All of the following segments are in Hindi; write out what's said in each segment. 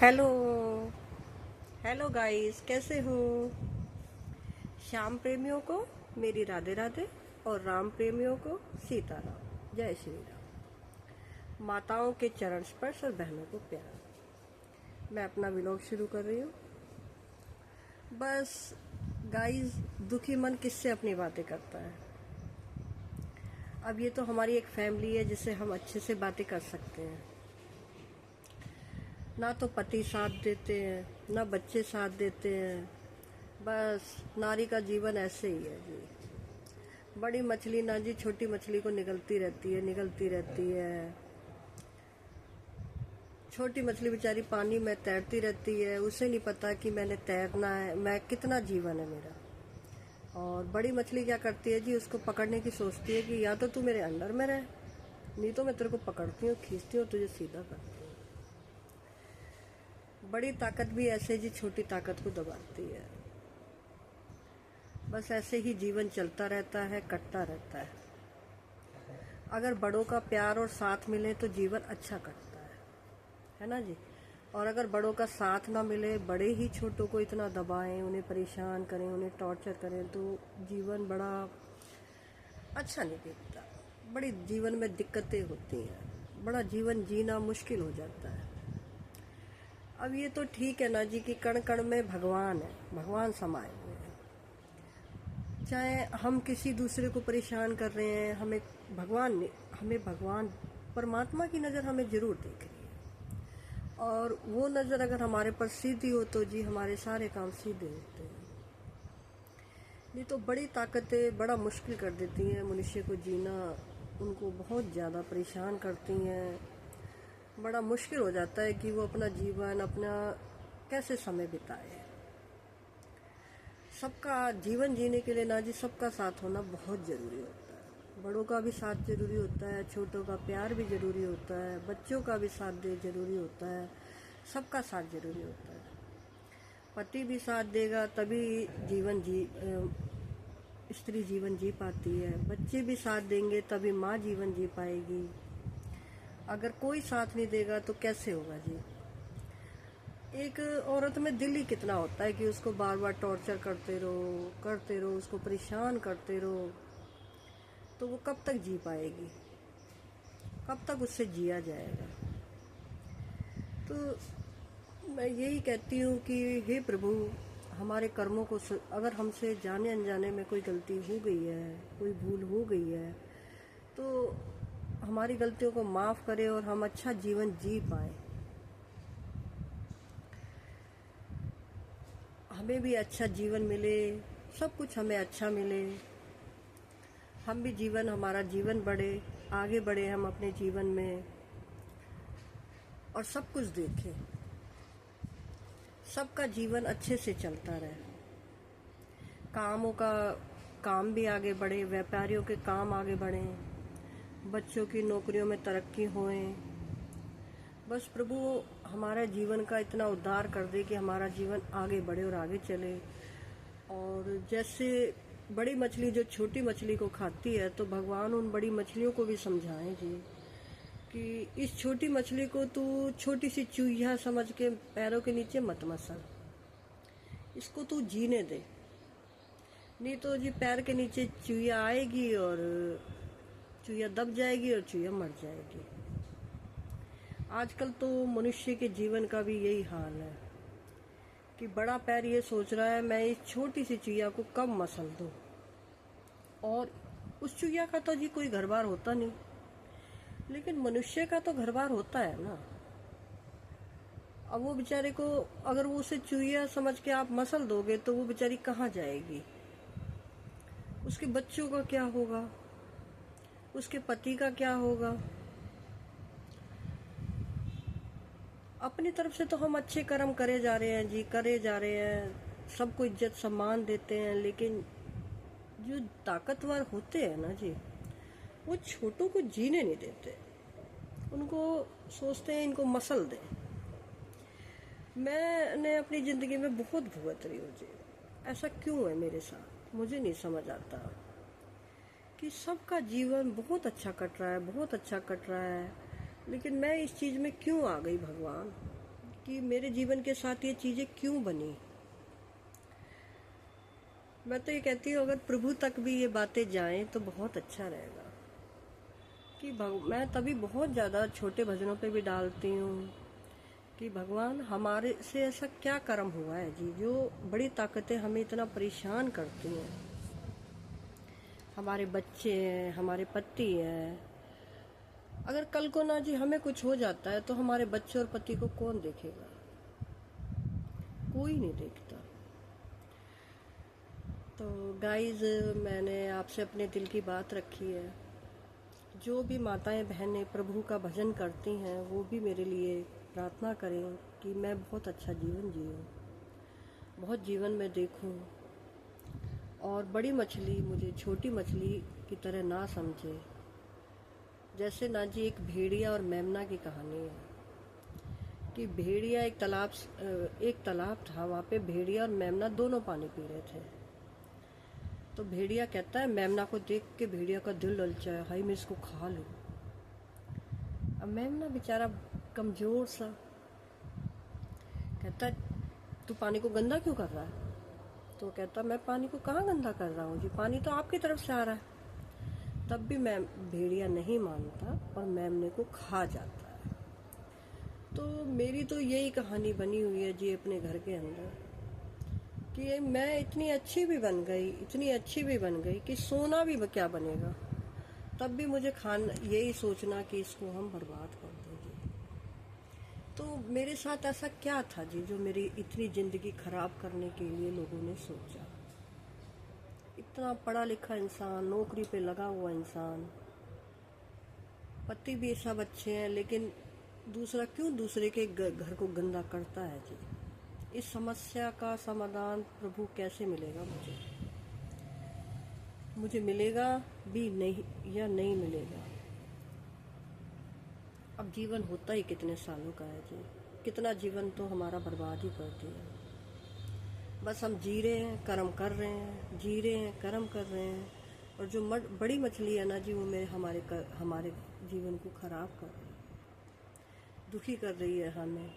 हेलो। हेलो गाइस, कैसे हो? श्याम प्रेमियों को मेरी राधे राधे और राम प्रेमियों को सीताराम। जय श्री राम। माताओं के चरण स्पर्श और बहनों को प्यार। मैं अपना व्लॉग शुरू कर रही हूँ। बस गाइस, दुखी मन किससे अपनी बातें करता है। अब ये तो हमारी एक फैमिली है जिससे हम अच्छे से बातें कर सकते हैं। ना तो पति साथ देते हैं, ना बच्चे साथ देते हैं। बस नारी का जीवन ऐसे ही है जी। बड़ी मछली ना जी छोटी मछली को निगलती रहती है, निगलती रहती है। छोटी मछली बेचारी पानी में तैरती रहती है, उसे नहीं पता कि मैंने तैरना है, मैं कितना जीवन है मेरा। और बड़ी मछली क्या करती है जी, उसको पकड़ने की सोचती है कि या तो तू मेरे अंडर में रह, नहीं तो मैं तेरे को पकड़ती हूँ, खींचती हूँ, तुझे सीधा करती हूँ। बड़ी ताकत भी ऐसे जी छोटी ताकत को दबाती है। बस ऐसे ही जीवन चलता रहता है, कटता रहता है। अगर बड़ों का प्यार और साथ मिले तो जीवन अच्छा कटता है ना जी। और अगर बड़ों का साथ ना मिले, बड़े ही छोटों को इतना दबाएं, उन्हें परेशान करें, उन्हें टॉर्चर करें, तो जीवन बड़ा अच्छा नहीं बीतता। बड़ी जीवन में दिक्कतें होती हैं, बड़ा जीवन जीना मुश्किल हो जाता है। अब ये तो ठीक है ना जी कि कण कण में भगवान है, भगवान समाये हुए हैं। चाहे हम किसी दूसरे को परेशान कर रहे हैं, हमें भगवान परमात्मा की नज़र हमें जरूर देख रही है। और वो नज़र अगर हमारे पर सीधी हो तो जी हमारे सारे काम सीधे होते हैं। नहीं तो बड़ी ताकतें बड़ा मुश्किल कर देती हैं मनुष्य को जीना, उनको बहुत ज़्यादा परेशान करती हैं। बड़ा मुश्किल हो जाता है कि वो अपना जीवन अपना कैसे समय बिताए। सबका जीवन जीने के लिए ना जी सबका साथ होना बहुत ज़रूरी होता है। बड़ों का भी साथ ज़रूरी होता है, छोटों का प्यार भी ज़रूरी होता है, बच्चों का भी साथ दे ज़रूरी होता है, सबका साथ ज़रूरी होता है। पति भी साथ देगा तभी स्त्री जीवन जी पाती है। बच्चे भी साथ देंगे तभी माँ जीवन जी पाएगी। अगर कोई साथ नहीं देगा तो कैसे होगा जी। एक औरत में दिल ही कितना होता है कि उसको बार बार टॉर्चर करते रहो, उसको परेशान करते रहो, तो वो कब तक जी पाएगी, कब तक उससे जिया जाएगा। तो मैं यही कहती हूँ कि हे प्रभु, हमारे कर्मों को अगर हमसे जाने अनजाने में कोई गलती हो गई है, कोई भूल हो गई है, तो हमारी गलतियों को माफ़ करे और हम अच्छा जीवन जी पाए। हमें भी अच्छा जीवन मिले, सब कुछ हमें अच्छा मिले, हम भी हमारा जीवन बढ़े, आगे बढ़े हम अपने जीवन में और सब कुछ देखें, सबका जीवन अच्छे से चलता रहे। काम भी आगे बढ़े, व्यापारियों के काम आगे बढ़े, बच्चों की नौकरियों में तरक्की होए। बस प्रभु हमारे जीवन का इतना उद्धार कर दे कि हमारा जीवन आगे बढ़े और आगे चले। और जैसे बड़ी मछली जो छोटी मछली को खाती है, तो भगवान उन बड़ी मछलियों को भी समझाएं जी कि इस छोटी मछली को तू छोटी सी चूहिया समझ के पैरों के नीचे मत मसल, इसको तू जीने दे, नहीं तो जी पैर के नीचे चूहिया आएगी और चूहिया दब जाएगी और चूहिया मर जाएगी। आजकल तो मनुष्य के जीवन का भी यही हाल है कि बड़ा पैर ये सोच रहा है मैं इस छोटी सी चूहिया को कब मसल दूं। और उस चूहिया का तो जी कोई घर बार होता नहीं, लेकिन मनुष्य का तो घर बार होता है ना। अब वो बेचारे को अगर वो उसे चूहिया समझ के आप मसल दोगे तो वो बेचारी कहाँ जाएगी, उसके बच्चों का क्या होगा, उसके पति का क्या होगा। अपनी तरफ से तो हम अच्छे कर्म करे जा रहे हैं जी, करे जा रहे हैं, सबको इज्जत सम्मान देते हैं, लेकिन जो ताकतवर होते हैं ना जी, वो छोटों को जीने नहीं देते, उनको सोचते हैं इनको मसल दें। मैंने अपनी ज़िंदगी में बहुत भुगत रही हूँ जी, ऐसा क्यों है मेरे साथ, मुझे नहीं समझ आता कि सबका जीवन बहुत अच्छा कट रहा है, बहुत अच्छा कट रहा है, लेकिन मैं इस चीज़ में क्यों आ गई भगवान। कि मेरे जीवन के साथ ये चीज़ें क्यों बनी। मैं तो ये कहती हूँ अगर प्रभु तक भी ये बातें जाएं तो बहुत अच्छा रहेगा। कि मैं तभी बहुत ज़्यादा छोटे भजनों पे भी डालती हूँ कि भगवान हमारे से ऐसा क्या कर्म हुआ है जी, जो बड़ी ताकतें हमें इतना परेशान करती हैं। हमारे बच्चे हैं, हमारे पति हैं, अगर कल को ना जी हमें कुछ हो जाता है तो हमारे बच्चे और पति को कौन देखेगा? कोई नहीं देखता। तो गाइज, मैंने आपसे अपने दिल की बात रखी है। जो भी माताएं बहनें प्रभु का भजन करती हैं वो भी मेरे लिए प्रार्थना करें कि मैं बहुत अच्छा जीवन जीऊँ, बहुत जीवन में देखूं, और बड़ी मछली मुझे छोटी मछली की तरह ना समझे। जैसे ना जी एक भेड़िया और मेमना की कहानी है कि भेड़िया एक तालाब था, वहाँ पे भेड़िया और मेमना दोनों पानी पी रहे थे। तो भेड़िया कहता है, मेमना को देख के भेड़िया का दिल ललचाया, हाय मैं इसको खा लूं। अब मेमना बेचारा कमजोर सा कहता है, तू पानी को गंदा क्यों कर रहा है? तो कहता, मैं पानी को कहाँ गंदा कर रहा हूँ जी, पानी तो आपकी तरफ से आ रहा है। तब भी भेड़िया नहीं मानता और मेमने को खा जाता है। तो मेरी तो यही कहानी बनी हुई है जी अपने घर के अंदर कि मैं इतनी अच्छी भी बन गई कि सोना भी क्या बनेगा, तब भी मुझे यही सोचना कि इसको हम बर्बाद कर देंगे। तो मेरे साथ ऐसा क्या था जी जो मेरी इतनी ज़िंदगी खराब करने के लिए लोगों ने सोचा? इतना पढ़ा लिखा इंसान, नौकरी पे लगा हुआ इंसान, पति भी सब अच्छे हैं, लेकिन दूसरा क्यों दूसरे के घर को गंदा करता है जी? इस समस्या का समाधान प्रभु कैसे मिलेगा मुझे मिलेगा भी नहीं या नहीं मिलेगा? अब जीवन होता ही कितने सालों का है जी, कितना जीवन तो हमारा बर्बाद ही कर दिया। बस हम जी रहे हैं, कर्म कर रहे हैं, जी रहे हैं, कर्म कर रहे हैं, और जो बड़ी मछली है ना जी वो हमारे जीवन को खराब कर रही है, दुखी कर रही है हमें।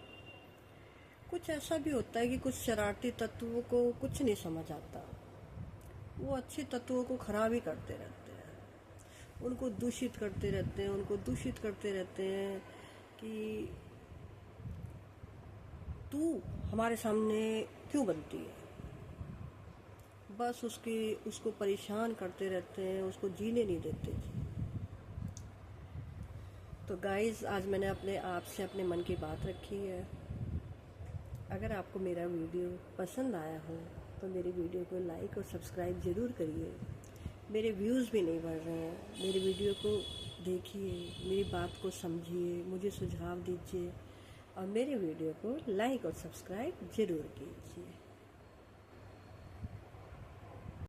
कुछ ऐसा भी होता है कि कुछ शरारती तत्वों को कुछ नहीं समझ आता, वो अच्छे तत्वों को खराब ही करते रहते हैं, उनको दूषित करते रहते हैं कि तू हमारे सामने क्यों बनती है। बस उसको परेशान करते रहते हैं, उसको जीने नहीं देते। तो गाइज, आज मैंने आपसे अपने मन की बात रखी है। अगर आपको मेरा वीडियो पसंद आया हो तो मेरी वीडियो को लाइक और सब्सक्राइब ज़रूर करिए। मेरे व्यूज़ भी नहीं बढ़ रहे हैं, मेरे वीडियो को देखिए, मेरी बात को समझिए, मुझे सुझाव दीजिए और मेरे वीडियो को लाइक और सब्सक्राइब ज़रूर कीजिए।